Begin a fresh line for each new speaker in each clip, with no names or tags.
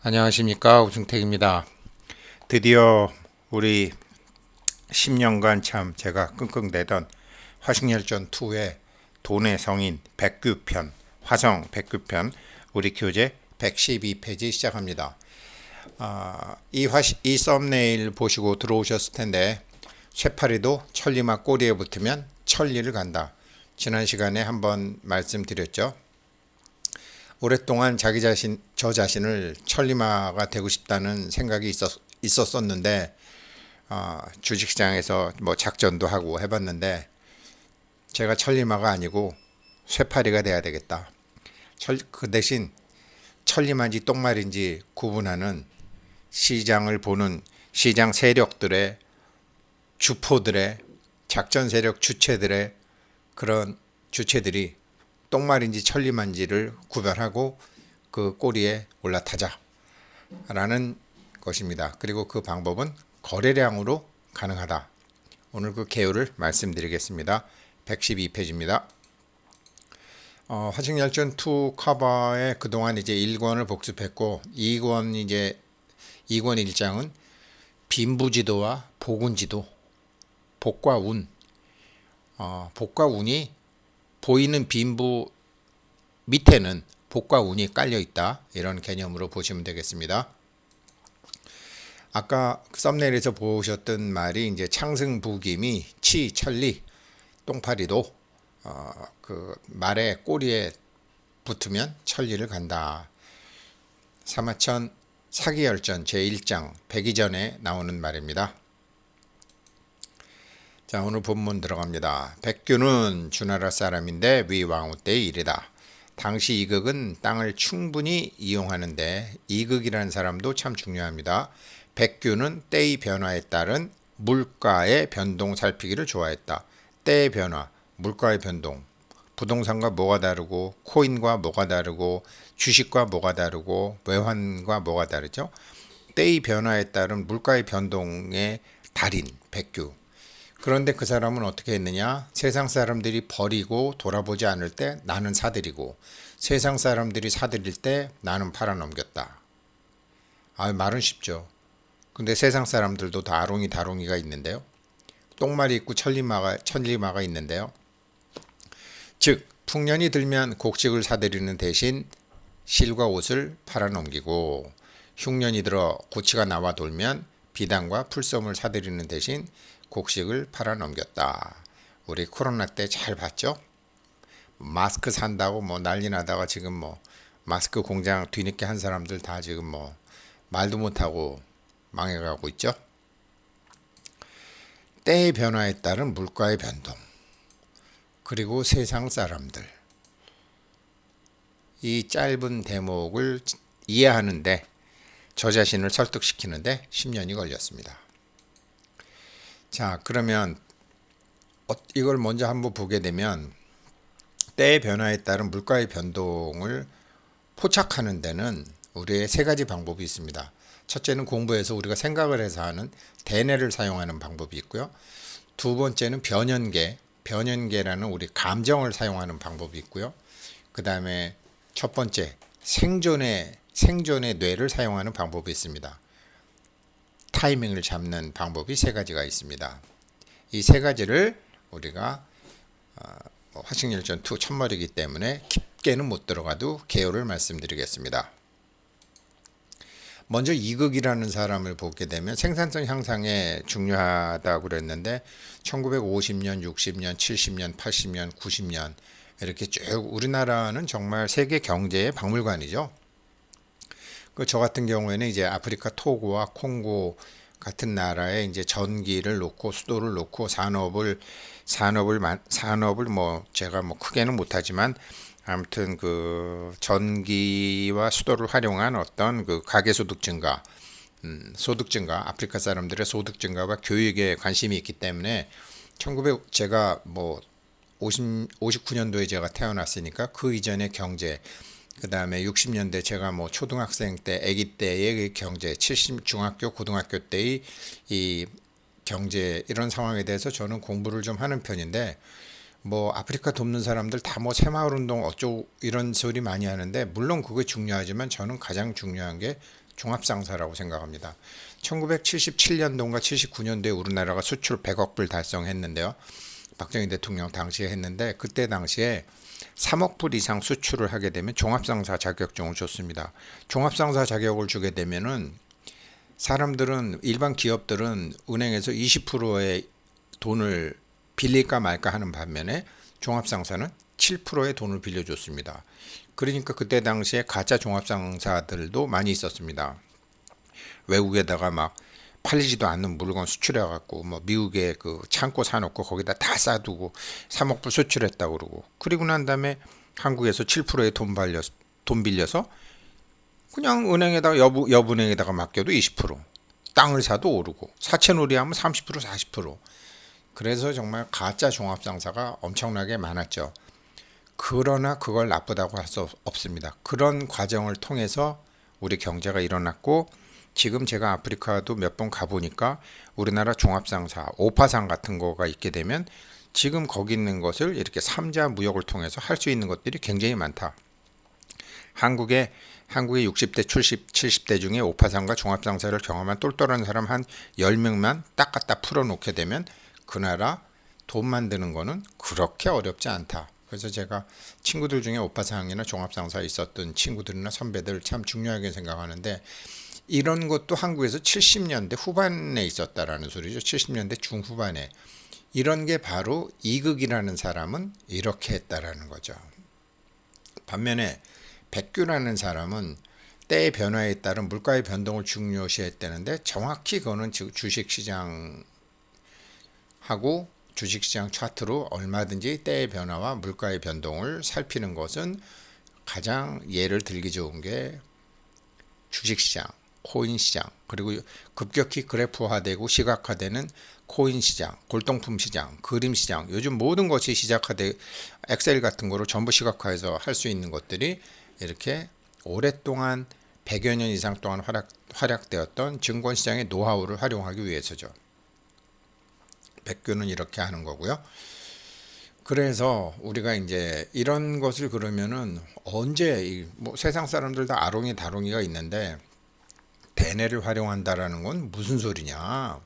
안녕하십니까, 우승택입니다. 드디어 우리 10년간 참 제가 끙끙대던 화식열전 2의 돈의 성인 백규편, 화성 백규편, 우리 교재 112페이지 시작합니다. 이 썸네일 보시고 들어오셨을 텐데, 쇠파리도 천리막 꼬리에 붙으면 천리를 간다. 지난 시간에 한번 말씀드렸죠. 오랫동안 저 자신을 천리마가 되고 싶다는 생각이 있었었는데, 주식시장에서 뭐 작전도 하고 해봤는데, 제가 천리마가 아니고 쇠파리가 돼야 되겠다. 그 대신 천리마인지 똥말인지 구분하는 시장을 보는 시장 세력들의 주포들의 작전 세력 주체들의 그런 주체들이 똥말인지 천리만지를 구별하고 그 꼬리에 올라타자라는 것입니다. 그리고 그 방법은 거래량으로 가능하다. 오늘 그 개요를 말씀드리겠습니다. 112페이지입니다. 화식열전 2 커버에 그동안 이제 1권을 복습했고 2권 1장은 빈부지도와 복운지도, 복과 운, 복과 운이 보이는 빈부 밑에는 복과 운이 깔려 있다. 이런 개념으로 보시면 되겠습니다. 아까 썸네일에서 보셨던 말이 이제 창승부김이 치천리 똥파리도 그 말의 꼬리에 붙으면 천리를 간다. 사마천 사기열전 제1장 백이전에 나오는 말입니다. 자, 오늘 본문 들어갑니다. 백규는 주나라 사람인데 위왕후 때의 일이다. 당시 이극은 땅을 충분히 이용하는데 이극이라는 사람도 참 중요합니다. 백규는 때의 변화에 따른 물가의 변동 살피기를 좋아했다. 때의 변화, 물가의 변동, 부동산과 뭐가 다르고 코인과 뭐가 다르고 주식과 뭐가 다르고 외환과 뭐가 다르죠? 때의 변화에 따른 물가의 변동의 달인 백규. 그런데 그 사람은 어떻게 했느냐? 세상 사람들이 버리고 돌아보지 않을 때 나는 사들이고 세상 사람들이 사들일 때 나는 팔아넘겼다. 말은 쉽죠. 근데 세상 사람들도 다 아롱이가 있는데요. 똥말이 있고 천리마가 있는데요. 즉 풍년이 들면 곡식을 사들이는 대신 실과 옷을 팔아넘기고 흉년이 들어 고치가 나와 돌면 비단과 풀섬을 사들이는 대신 곡식을 팔아넘겼다. 우리 코로나 때 잘 봤죠? 마스크 산다고 뭐 난리 나다가 지금 뭐 마스크 공장 뒤늦게 한 사람들 다 지금 뭐 말도 못하고 망해가고 있죠? 때의 변화에 따른 물가의 변동, 그리고 세상 사람들. 이 짧은 대목을 이해하는데 저 자신을 설득시키는데 10년이 걸렸습니다. 자, 그러면 이걸 먼저 한번 보게 되면 때의 변화에 따른 물가의 변동을 포착하는 데는 우리의 세 가지 방법이 있습니다. 첫째는 공부에서 우리가 생각을 해서 하는 대뇌를 사용하는 방법이 있고요. 두 번째는 변연계라는 우리 감정을 사용하는 방법이 있고요. 그 다음에 첫 번째 생존의 뇌를 사용하는 방법이 있습니다. 타이밍을 잡는 방법이 세 가지가 있습니다. 이 세 가지를 우리가 화식열전 2 첫머리이기 때문에 깊게는 못 들어가도 개요를 말씀드리겠습니다. 먼저 이극이라는 사람을 보게 되면 생산성 향상에 중요하다고 그랬는데 1950년, 60년, 70년, 80년, 90년 이렇게 쭉 우리나라는 정말 세계 경제의 박물관이죠. 저 같은 경우에는 이제 아프리카 토고와 콩고 같은 나라에 이제 전기를 놓고 수도를 놓고 산업을 뭐 제가 뭐 크게는 못하지만 아무튼 그 전기와 수도를 활용한 어떤 그 가계소득 증가, 소득 증가, 아프리카 사람들의 소득 증가와 교육에 관심이 있기 때문에 제가 뭐 59년도에 제가 태어났으니까 그 이전의 경제, 그 다음에 60년대 제가 뭐 초등학생 때, 아기 때의 경제, 70 중학교, 고등학교 때의 이 경제 이런 상황에 대해서 저는 공부를 좀 하는 편인데 뭐 아프리카 돕는 사람들 다 뭐 새마을 운동 어쩌고 이런 소리 많이 하는데 물론 그게 중요하지만 저는 가장 중요한 게 종합상사라고 생각합니다. 1977년도인가 79년도에 우리나라가 수출 100억 불 달성했는데요. 박정희 대통령 당시에 했는데 그때 당시에 3억 불 이상 수출을 하게 되면 종합상사 자격증을 줬습니다. 종합상사 자격을 주게 되면은 사람들은 일반 기업들은 은행에서 20%의 돈을 빌릴까 말까 하는 반면에 종합상사는 7%의 돈을 빌려줬습니다. 그러니까 그때 당시에 가짜 종합상사들도 많이 있었습니다. 외국에다가 막 팔리지도 않는 물건 수출해갖고 뭐 미국에 그 창고 사놓고 거기다 다 싸두고 3억 불 수출했다고 그러고 그리고 난 다음에 한국에서 7%의 돈 빌려서 그냥 은행에다가 여분행에다가 맡겨도 20% 땅을 사도 오르고 사채놀이 하면 30% 40% 그래서 정말 가짜 종합상사가 엄청나게 많았죠. 그러나 그걸 나쁘다고 할 수 없습니다. 그런 과정을 통해서 우리 경제가 일어났고 지금 제가 아프리카도 몇 번 가보니까 우리나라 종합상사, 오파상 같은 거가 있게 되면 지금 거기 있는 것을 이렇게 3자 무역을 통해서 할 수 있는 것들이 굉장히 많다. 한국의 60대, 70대 중에 오파상과 종합상사를 경험한 똘똘한 사람 한 10명만 딱 갖다 풀어놓게 되면 그 나라 돈 만드는 거는 그렇게 어렵지 않다. 그래서 제가 친구들 중에 오파상이나 종합상사에 있었던 친구들이나 선배들 참 중요하게 생각하는데 이런 것도 한국에서 70년대 후반에 있었다라는 소리죠. 70년대 중후반에. 이런 게 바로 이극이라는 사람은 이렇게 했다라는 거죠. 반면에 백규라는 사람은 때의 변화에 따른 물가의 변동을 중요시했다는데 정확히 그거는 주식시장하고 주식시장 차트로 얼마든지 때의 변화와 물가의 변동을 살피는 것은 가장 예를 들기 좋은 게 주식시장, 코인시장, 그리고 급격히 그래프화되고 시각화되는 코인시장, 골동품시장, 그림시장, 요즘 모든 것이 시작화돼 엑셀 같은 거로 전부 시각화해서 할 수 있는 것들이 이렇게 오랫동안 100여 년 이상 동안 활약되었던 증권시장의 노하우를 활용하기 위해서죠. 백규는 이렇게 하는 거고요. 그래서 우리가 이제 이런 것을 그러면은 언제 뭐 세상 사람들 다 아롱이 다롱이가 있는데 대뇌를 활용한다라는 건 무슨 소리냐?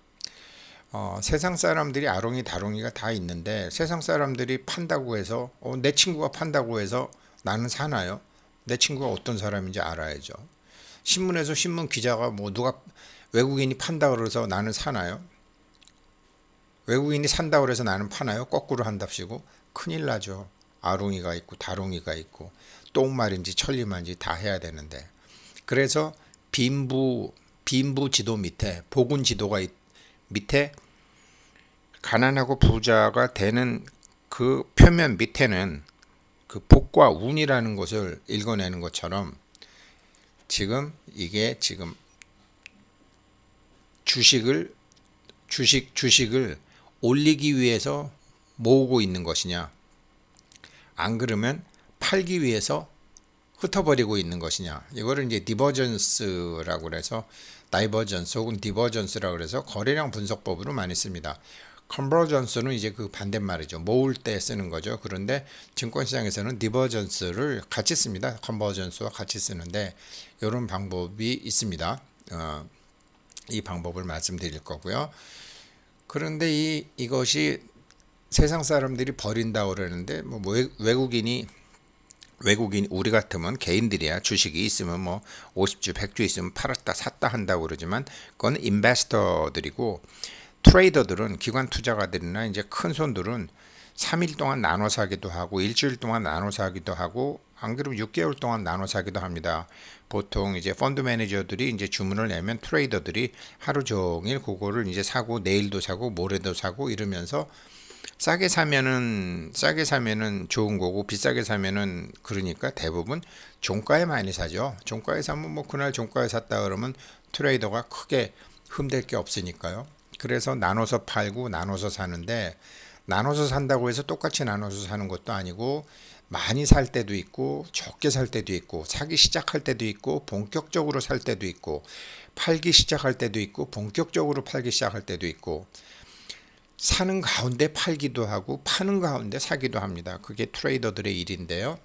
세상 사람들이 아롱이 다롱이가 다 있는데 세상 사람들이 판다고 해서 내 친구가 판다고 해서 나는 사나요? 내 친구가 어떤 사람인지 알아야죠. 신문에서 신문 기자가 뭐 누가 외국인이 판다 그래서 나는 사나요? 외국인이 산다 그래서 나는 파나요? 거꾸로 한답시고 큰일 나죠. 아롱이가 있고 다롱이가 있고 똥말인지 천리말인지 다 해야 되는데 그래서 빈부 지도 밑에 복운 지도가 밑에 가난하고 부자가 되는 그 표면 밑에는 그 복과 운이라는 것을 읽어내는 것처럼 지금 이게 지금 주식을 올리기 위해서 모으고 있는 것이냐 안 그러면 팔기 위해서 흩어버리고 있는 것이냐 이거를 이제 디버전스라고 그래서 다이버전스 혹은 디버전스라고 그래서 거래량 분석법으로 많이 씁니다. 컨버전스는 이제 그 반대말이죠. 모을 때 쓰는 거죠. 그런데 증권시장에서는 디버전스를 같이 씁니다. 컨버전스와 같이 쓰는데 이런 방법이 있습니다. 이 방법을 말씀드릴 거고요. 그런데 이것이 세상 사람들이 버린다고 그러는데 뭐 외국인 우리 같으면 개인들이야 주식이 있으면 뭐 50주 100주 있으면 팔았다 샀다 한다고 그러지만 그건 인베스터들이고 트레이더들은 기관 투자가들이나 이제 큰 손들은 3일 동안 나눠 사기도 하고 일주일 동안 나눠 사기도 하고 안 그러면 6개월 동안 나눠 사기도 합니다. 보통 이제 펀드 매니저들이 이제 주문을 내면 트레이더들이 하루 종일 그거를 이제 사고 내일도 사고 모레도 사고 이러면서 싸게 사면은 좋은 거고 비싸게 사면은 그러니까 대부분 종가에 많이 사죠. 종가에 사면 뭐 그날 종가에 샀다 그러면 트레이더가 크게 흠될 게 없으니까요. 그래서 나눠서 팔고 나눠서 사는데 나눠서 산다고 해서 똑같이 나눠서 사는 것도 아니고 많이 살 때도 있고 적게 살 때도 있고 사기 시작할 때도 있고 본격적으로 살 때도 있고 팔기 시작할 때도 있고 본격적으로 팔기 시작할 때도 있고 사는 가운데 팔기도 하고 파는 가운데 사기도 합니다. 그게 트레이더들의 일인데요.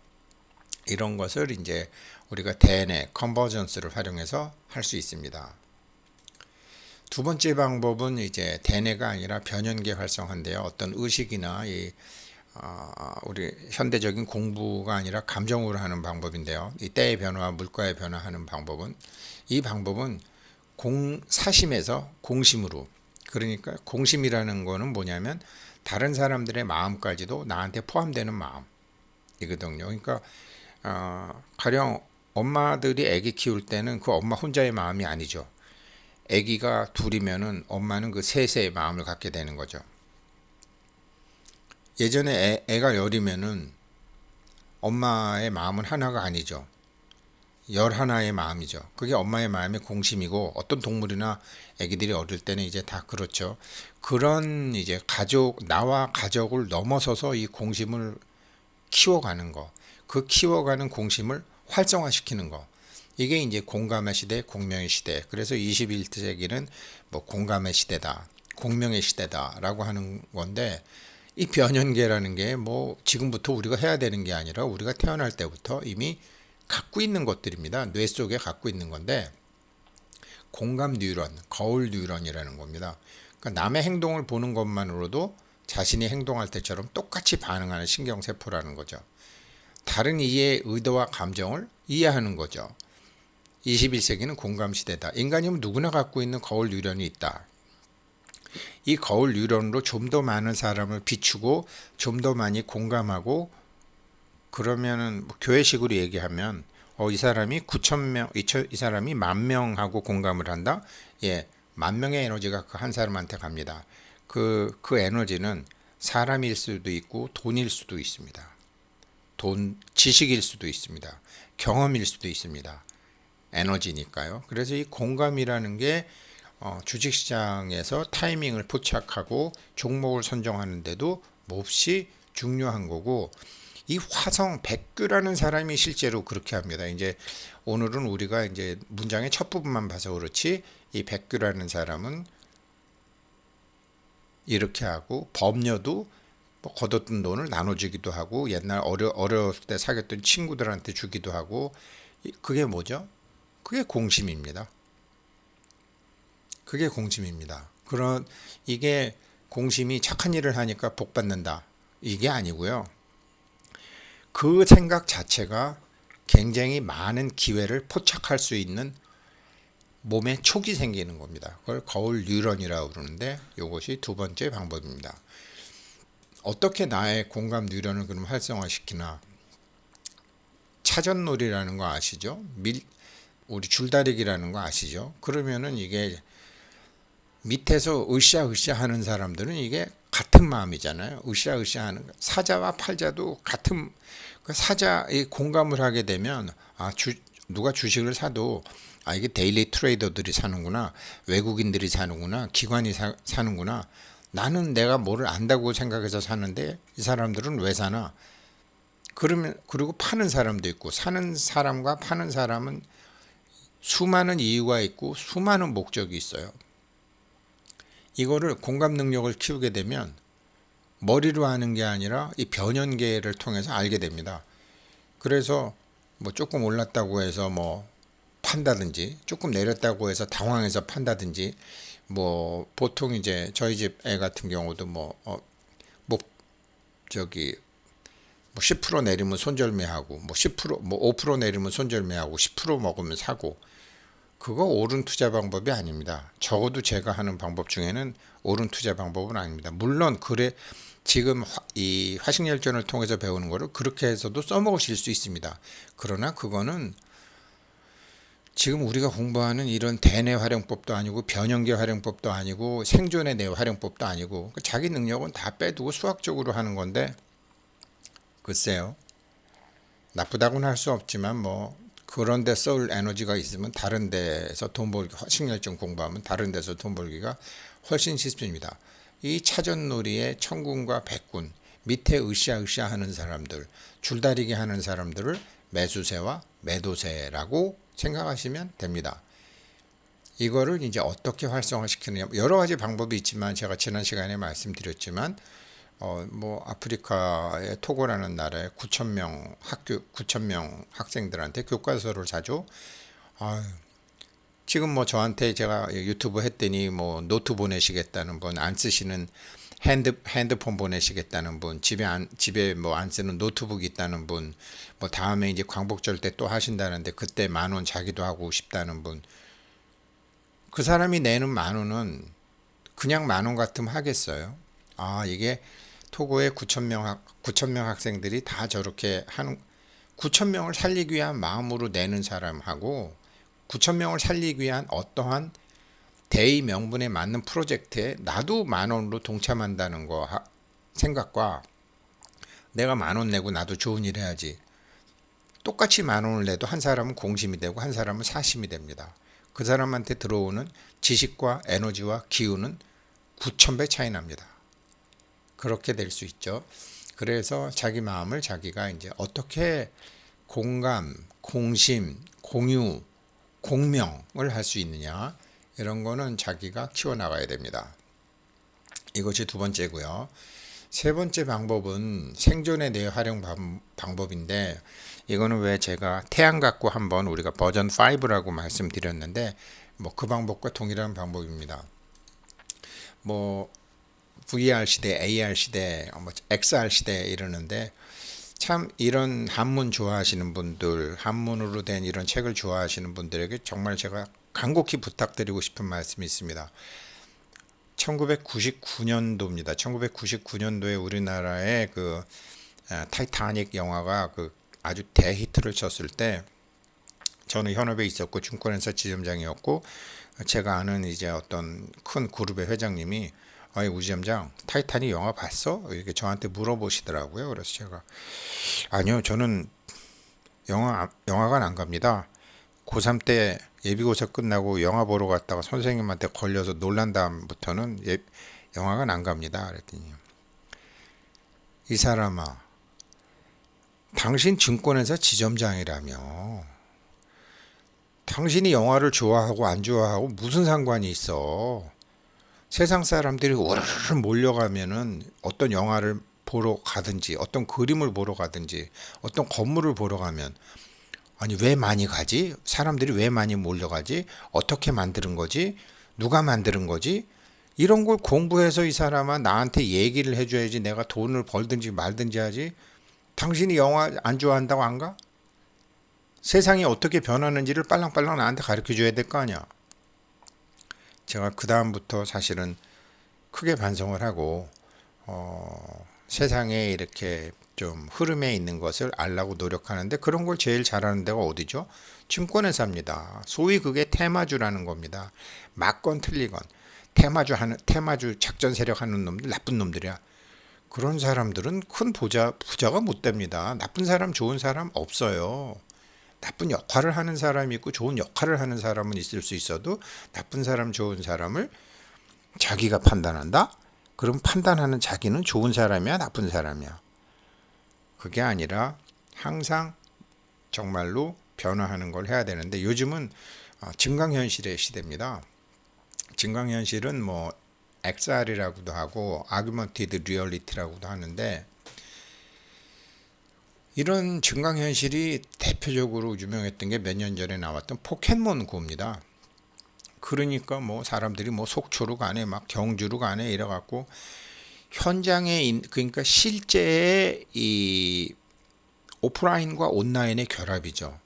이런 것을 이제 우리가 대뇌 컨버전스를 활용해서 할 수 있습니다. 두 번째 방법은 이제 대뇌가 아니라 변연계 활성화인데요. 어떤 의식이나 우리 현대적인 공부가 아니라 감정으로 하는 방법인데요. 이 때의 변화, 물가의 변화하는 방법은, 이 방법은 사심에서 공심으로, 그러니까 공심이라는 거는 뭐냐면 다른 사람들의 마음까지도 나한테 포함되는 마음이거든요. 그러니까 가령 엄마들이 아기 키울 때는 그 엄마 혼자의 마음이 아니죠. 아기가 둘이면은 엄마는 그 셋의 마음을 갖게 되는 거죠. 예전에 애가 열이면은 엄마의 마음은 하나가 아니죠. 11의 마음이죠. 그게 엄마의 마음의 공심이고, 어떤 동물이나 애기들이 어릴 때는 이제 다 그렇죠. 그런 이제 나와 가족을 넘어서서 이 공심을 키워가는 거, 그 키워가는 공심을 활성화시키는 거. 이게 이제 공감의 시대, 공명의 시대. 그래서 21세기는 뭐 공감의 시대다, 공명의 시대다라고 하는 건데, 이 변연계라는 게 뭐 지금부터 우리가 해야 되는 게 아니라 우리가 태어날 때부터 이미 갖고 있는 것들입니다. 뇌 속에 갖고 있는 건데, 공감 뉴런, 거울 뉴런이라는 겁니다. 그러니까 남의 행동을 보는 것만으로도 자신이 행동할 때처럼 똑같이 반응하는 신경세포라는 거죠. 다른 이의 의도와 감정을 이해하는 거죠. 21세기는 공감 시대다. 인간이면 누구나 갖고 있는 거울 뉴런이 있다. 이 거울 뉴런으로 좀 더 많은 사람을 비추고 좀 더 많이 공감하고, 그러면은 뭐 교회식으로 얘기하면 이 사람이 9,000명, 이 사람이 10,000명하고 공감을 한다. 예, 10,000명의 에너지가 그 한 사람한테 갑니다. 그 에너지는 사람일 수도 있고 돈일 수도 있습니다. 지식일 수도 있습니다. 경험일 수도 있습니다. 에너지니까요. 그래서 이 공감이라는 게 주식시장에서 타이밍을 포착하고 종목을 선정하는데도 몹시 중요한 거고, 이 화성 백규라는 사람이 실제로 그렇게 합니다. 이제 오늘은 우리가 이제 문장의 첫 부분만 봐서 그렇지, 이 백규라는 사람은 이렇게 하고, 법녀도 뭐 거뒀던 돈을 나눠주기도 하고, 옛날 어려웠을 때 사귀었던 친구들한테 주기도 하고, 그게 뭐죠? 그게 공심입니다. 그게 공심입니다. 이게 공심이 착한 일을 하니까 복 받는다, 이게 아니고요. 그 생각 자체가 굉장히 많은 기회를 포착할 수 있는 몸에 촉이 생기는 겁니다. 그걸 거울 뉴런이라고 그러는데, 이것이 두 번째 방법입니다. 어떻게 나의 공감 뉴런을 그럼 활성화시키나? 차전놀이라는 거 아시죠? 우리 줄다리기라는 거 아시죠? 그러면은 이게 밑에서 으쌰으쌰 하는 사람들은 이게 같은 마음이잖아요. 으쌰으쌰 하는 거. 사자와 팔자도 같은, 사자의 공감을 하게 되면, 누가 주식을 사도 이게 데일리 트레이더들이 사는구나, 외국인들이 사는구나, 기관이 사는구나, 나는 내가 뭐를 안다고 생각해서 사는데 이 사람들은 왜 사나? 그리고 파는 사람도 있고, 사는 사람과 파는 사람은 수많은 이유가 있고 수많은 목적이 있어요. 이거를 공감 능력을 키우게 되면 머리로 하는 게 아니라 이 변연계를 통해서 알게 됩니다. 그래서 뭐 조금 올랐다고 해서 뭐 판다든지, 조금 내렸다고 해서 당황해서 판다든지, 뭐 보통 이제 저희 집 애 같은 경우도 뭐 10% 내리면 손절매하고, 뭐 10%, 뭐 5% 내리면 손절매하고, 10% 먹으면 사고, 그거 옳은 투자 방법이 아닙니다. 적어도 제가 하는 방법 중에는 옳은 투자 방법은 아닙니다. 물론 지금 이 화식열전을 통해서 배우는 거를 그렇게 해서도 써먹으실 수 있습니다. 그러나 그거는 지금 우리가 공부하는 이런 대뇌 활용법도 아니고, 변연계 활용법도 아니고, 생존의 뇌 활용법도 아니고, 자기 능력은 다 빼두고 수학적으로 하는 건데, 글쎄요, 나쁘다고는 할 수 없지만 뭐 그런 데 쓸 에너지가 있으면 다른 데서 돈 벌기, 화식열전 공부하면 다른 데서 돈 벌기가 훨씬 쉽습니다. 이 차전놀이의 천군과 백군, 밑에 으쌰으쌰 하는 사람들, 줄다리기 하는 사람들을 매수세와 매도세라고 생각하시면 됩니다. 이거를 이제 어떻게 활성화시키느냐, 여러 가지 방법이 있지만 제가 지난 시간에 말씀드렸지만 뭐 아프리카의 토고라는 나라에 9천 명 학생들한테 교과서를 자주. 아, 지금 뭐 저한테 제가 유튜브 했더니 뭐 노트 보내시겠다는 분, 안 쓰시는 핸드폰 보내시겠다는 분, 집에 뭐 안 쓰는 노트북 있다는 분, 뭐 다음에 이제 광복절 때 또 하신다는데 그때 10,000원 자기도 하고 싶다는 분, 그 사람이 내는 10,000원은 그냥 10,000원 같으면 하겠어요? 아, 이게 토고의 9천 명 학생들이 다 저렇게 하는, 9천 명을 살리기 위한 마음으로 내는 사람하고 9천 명을 살리기 위한 어떠한 대의 명분에 맞는 프로젝트에 나도 10,000원으로 동참한다는 거 생각과, 내가 10,000원 내고 나도 좋은 일 해야지, 똑같이 10,000원을 내도 한 사람은 공심이 되고 한 사람은 사심이 됩니다. 그 사람한테 들어오는 지식과 에너지와 기운은 9,000배 차이 납니다. 그렇게 될 수 있죠. 그래서 자기 마음을 자기가 이제 어떻게 공감, 공심, 공유, 공명을 할 수 있느냐, 이런 거는 자기가 키워나가야 됩니다. 이것이 두 번째고요. 세 번째 방법은 생존에 대해 활용 방법인데, 이거는 왜 제가 태양각고 한번 우리가 버전 5라고 말씀드렸는데, 뭐 그 방법과 동일한 방법입니다. 뭐 VR 시대, AR 시대, 뭐 XR 시대 이러는데, 참 이런 한문 좋아하시는 분들, 한문으로 된 이런 책을 좋아하시는 분들에게 정말 제가 간곡히 부탁드리고 싶은 말씀이 있습니다. 1999년도입니다. 1999년도에 우리나라의 그 타이타닉 영화가 그 아주 대히트를 쳤을 때, 저는 현업에 있었고 증권회사 지점장이었고, 제가 아는 이제 어떤 큰 그룹의 회장님이, 아니 우지점장 타이타닉 영화 봤어? 이렇게 저한테 물어보시더라고요. 그래서 제가, 아니요, 저는 영화관 안 갑니다. 고3 때 예비고사 끝나고 영화 보러 갔다가 선생님한테 걸려서 놀란 다음부터는 영화관 안 갑니다. 그랬더니, 이 사람아, 당신 증권회사 지점장이라며 당신이 영화를 좋아하고 안 좋아하고 무슨 상관이 있어? 세상 사람들이 우르르 몰려가면은 어떤 영화를 보러 가든지 어떤 그림을 보러 가든지 어떤 건물을 보러 가면, 아니 왜 많이 가지? 사람들이 왜 많이 몰려가지? 어떻게 만드는 거지? 누가 만드는 거지? 이런 걸 공부해서 이 사람아 나한테 얘기를 해줘야지, 내가 돈을 벌든지 말든지 하지. 당신이 영화 안 좋아한다고 안 가? 세상이 어떻게 변하는지를 빨랑빨랑 나한테 가르쳐 줘야 될 거 아니야. 제가 그 다음부터 사실은 크게 반성을 하고, 세상에 이렇게 좀 흐름에 있는 것을 알라고 노력하는데, 그런 걸 제일 잘하는 데가 어디죠? 증권회사입니다. 소위 그게 테마주라는 겁니다. 맞건 틀리건 테마주 작전 세력 하는 놈들 나쁜 놈들이야. 그런 사람들은 큰 부자가 못 됩니다. 나쁜 사람 좋은 사람 없어요. 나쁜 역할을 하는 사람이 있고 좋은 역할을 하는 사람은 있을 수 있어도, 나쁜 사람 좋은 사람을 자기가 판단한다? 그럼 판단하는 자기는 좋은 사람이야 나쁜 사람이야? 그게 아니라 항상 정말로 변화하는 걸 해야 되는데, 요즘은 증강현실의 시대입니다. 증강현실은 뭐 XR이라고도 하고 아규먼티드 리얼리티라고도 하는데, 이런 증강현실이 대표적으로 유명했던 게 몇 년 전에 나왔던 포켓몬고입니다. 그러니까 뭐 사람들이 뭐 속초로 가네, 막 경주로 가네 이래갖고, 현장에 그러니까 실제의 이 오프라인과 온라인의 결합이죠.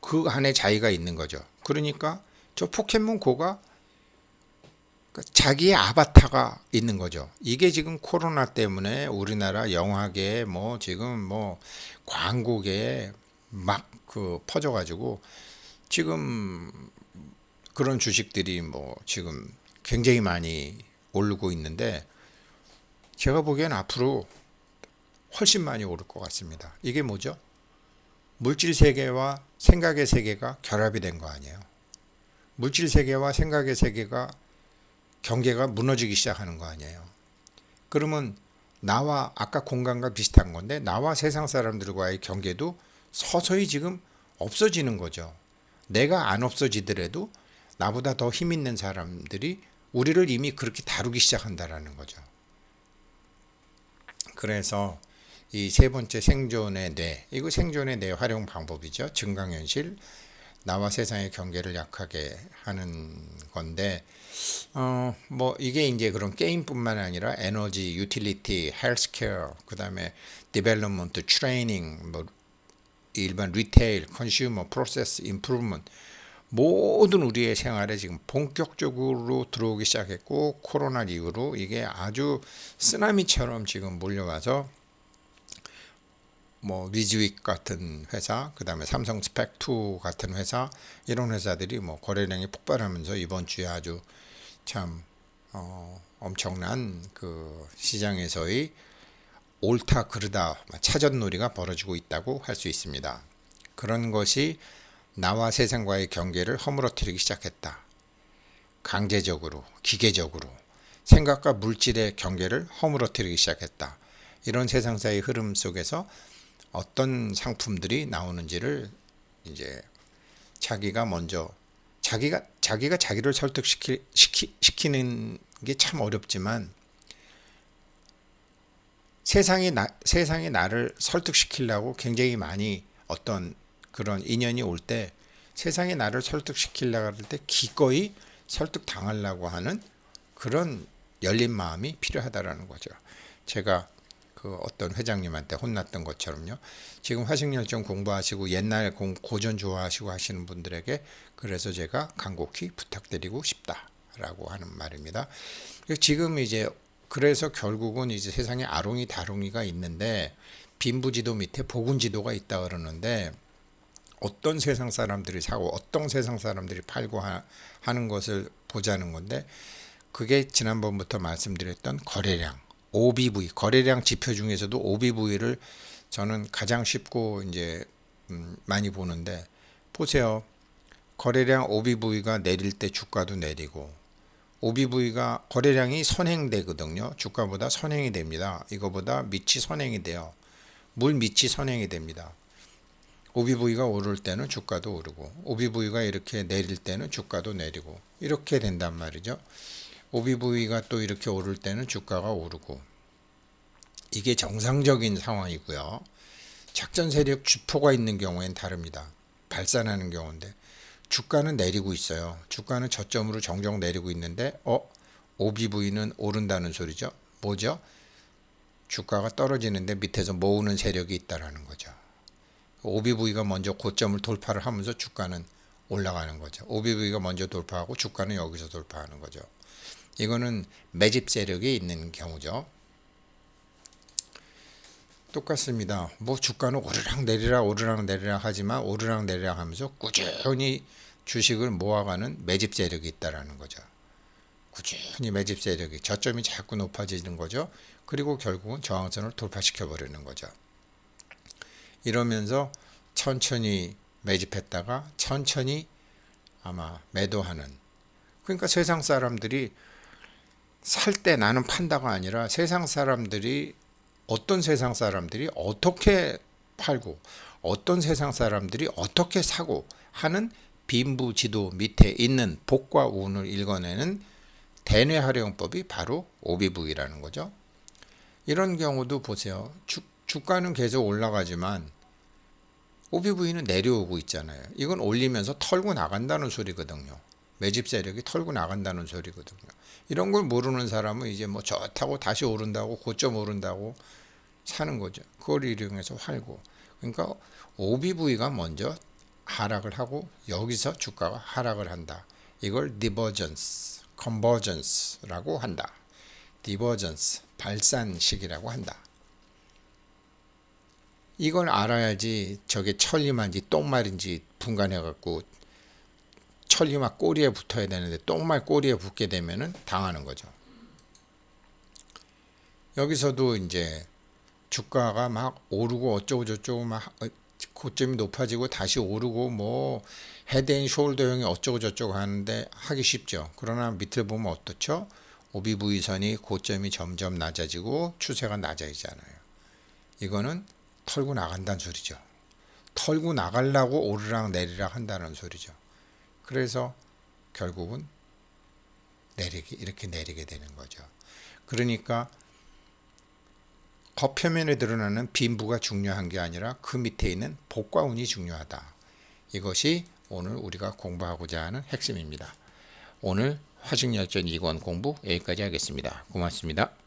그 안에 자기가 있는 거죠. 그러니까 저 포켓몬고가 자기의 아바타가 있는 거죠. 이게 지금 코로나 때문에 우리나라 영화계에 뭐 지금 뭐 광고계에 막 그 퍼져가지고, 지금 그런 주식들이 뭐 지금 굉장히 많이 오르고 있는데, 제가 보기엔 앞으로 훨씬 많이 오를 것 같습니다. 이게 뭐죠? 물질 세계와 생각의 세계가 결합이 된 거 아니에요. 물질 세계와 생각의 세계가 경계가 무너지기 시작하는 거 아니에요. 그러면 나와 아까 공간과 비슷한 건데, 나와 세상 사람들과의 경계도 서서히 지금 없어지는 거죠. 내가 안 없어지더라도 나보다 더 힘 있는 사람들이 우리를 이미 그렇게 다루기 시작한다라는 거죠. 그래서 이 세 번째 생존의 뇌, 이거 생존의 뇌 활용 방법이죠. 증강현실, 나와 세상의 경계를 약하게 하는 건데, 뭐 이게 이제 그런 게임뿐만 아니라 에너지, 유틸리티, 헬스케어, 그다음에 디벨롭먼트, 트레이닝, 뭐 일반 리테일, 컨슈머, 프로세스, 임프루먼트 모든 우리의 생활에 지금 본격적으로 들어오기 시작했고, 코로나 이후로 이게 아주 쓰나미처럼 지금 몰려와서 뭐 위즈윅 같은 회사, 그다음에 삼성 스펙2 같은 회사, 이런 회사들이 뭐 거래량이 폭발하면서 이번 주에 아주 참 엄청난 그 시장에서의 옳다 그르다 차전놀이가 벌어지고 있다고 할 수 있습니다. 그런 것이 나와 세상과의 경계를 허물어뜨리기 시작했다. 강제적으로, 기계적으로 생각과 물질의 경계를 허물어뜨리기 시작했다. 이런 세상사의 흐름 속에서 어떤 상품들이 나오는지를 이제 자기가 먼저 자기가 자기를 설득시키는 게 참 어렵지만, 세상이 나를 설득시키려고 굉장히 많이 어떤 그런 인연이 올 때, 세상이 나를 설득시키려고 할 때 기꺼이 설득당하려고 하는 그런 열린 마음이 필요하다라는 거죠. 제가 그 어떤 회장님한테 혼났던 것처럼요. 지금 화식열정 공부하시고 옛날 고전 좋아하시고 하시는 분들에게 그래서 제가 간곡히 부탁드리고 싶다라고 하는 말입니다. 지금 이제 그래서 결국은 이제 세상에 아롱이 다롱이가 있는데, 빈부지도 밑에 복운지도가 있다 그러는데, 어떤 세상 사람들이 사고 어떤 세상 사람들이 팔고 하는 것을 보자는 건데, 그게 지난번부터 말씀드렸던 거래량, OBV, 거래량 지표 중에서도 OBV를 저는 가장 쉽고 이제 많이 보는데, 보세요. 거래량 OBV가 내릴 때 주가도 내리고, OBV가 거래량이 선행되거든요. 주가보다 선행이 됩니다. 이거보다 밑이 선행이 돼요. 물 밑이 선행이 됩니다. OBV가 오를 때는 주가도 오르고, OBV가 이렇게 내릴 때는 주가도 내리고, 이렇게 된단 말이죠. OBV가 또 이렇게 오를 때는 주가가 오르고, 이게 정상적인 상황이고요. 작전 세력 주포가 있는 경우엔 다릅니다. 발산하는 경우인데, 주가는 내리고 있어요. 주가는 저점으로 정정 내리고 있는데, OBV는 오른다는 소리죠. 뭐죠? 주가가 떨어지는데 밑에서 모으는 세력이 있다라는 거죠. OBV가 먼저 고점을 돌파를 하면서 주가는 올라가는 거죠. OBV가 먼저 돌파하고 주가는 여기서 돌파하는 거죠. 이거는 매집 세력이 있는 경우죠. 똑같습니다. 뭐 주가는 오르락 내리락 하지만 오르락 내리락 하면서 꾸준히 주식을 모아가는 매집 세력이 있다라는 거죠. 꾸준히 매집 세력이, 저점이 자꾸 높아지는 거죠. 그리고 결국은 저항선을 돌파시켜 버리는 거죠. 이러면서 천천히 매집했다가 천천히 아마 매도하는, 그러니까 세상 사람들이 살 때 나는 판다가 아니라 세상 사람들이, 어떤 세상 사람들이 어떻게 팔고 어떤 세상 사람들이 어떻게 사고 하는 빈부지도 밑에 있는 복과 운을 읽어내는 대뇌 활용법이 바로 OBV라는 거죠. 이런 경우도 보세요. 주가는 계속 올라가지만 OBV는 내려오고 있잖아요. 이건 올리면서 털고 나간다는 소리거든요. 매집 세력이 털고 나간다는 소리거든요. 이런 걸 모르는 사람은 이제 뭐 좋다고 다시 오른다고, 고점 오른다고 사는 거죠. 그걸 이용해서 활고. 그러니까 OBV가 먼저 하락을 하고 여기서 주가가 하락을 한다. 이걸 디버전스, 컨버전스라고 한다. 디버전스, 발산식이라고 한다. 이걸 알아야지 저게 천리만지 똥말인지 분간해갖고, 천리만 꼬리에 붙어야 되는데 똥말 꼬리에 붙게 되면은 당하는 거죠. 여기서도 이제 주가가 막 오르고 어쩌고 저쩌고 막 고점이 높아지고 다시 오르고 뭐 헤드앤숄더형이 어쩌고 저쩌고 하는데 하기 쉽죠. 그러나 밑을 보면 어떻죠? OBV선이 고점이 점점 낮아지고 추세가 낮아지잖아요. 이거는 털고 나간다는 소리죠. 털고 나가려고 오르락 내리락 한다는 소리죠. 그래서 결국은 이렇게 내리게 되는 거죠. 그러니까 겉표면에 드러나는 빈부가 중요한 게 아니라 그 밑에 있는 복과 운이 중요하다. 이것이 오늘 우리가 공부하고자 하는 핵심입니다. 오늘 화식열전 2권 공부 여기까지 하겠습니다. 고맙습니다.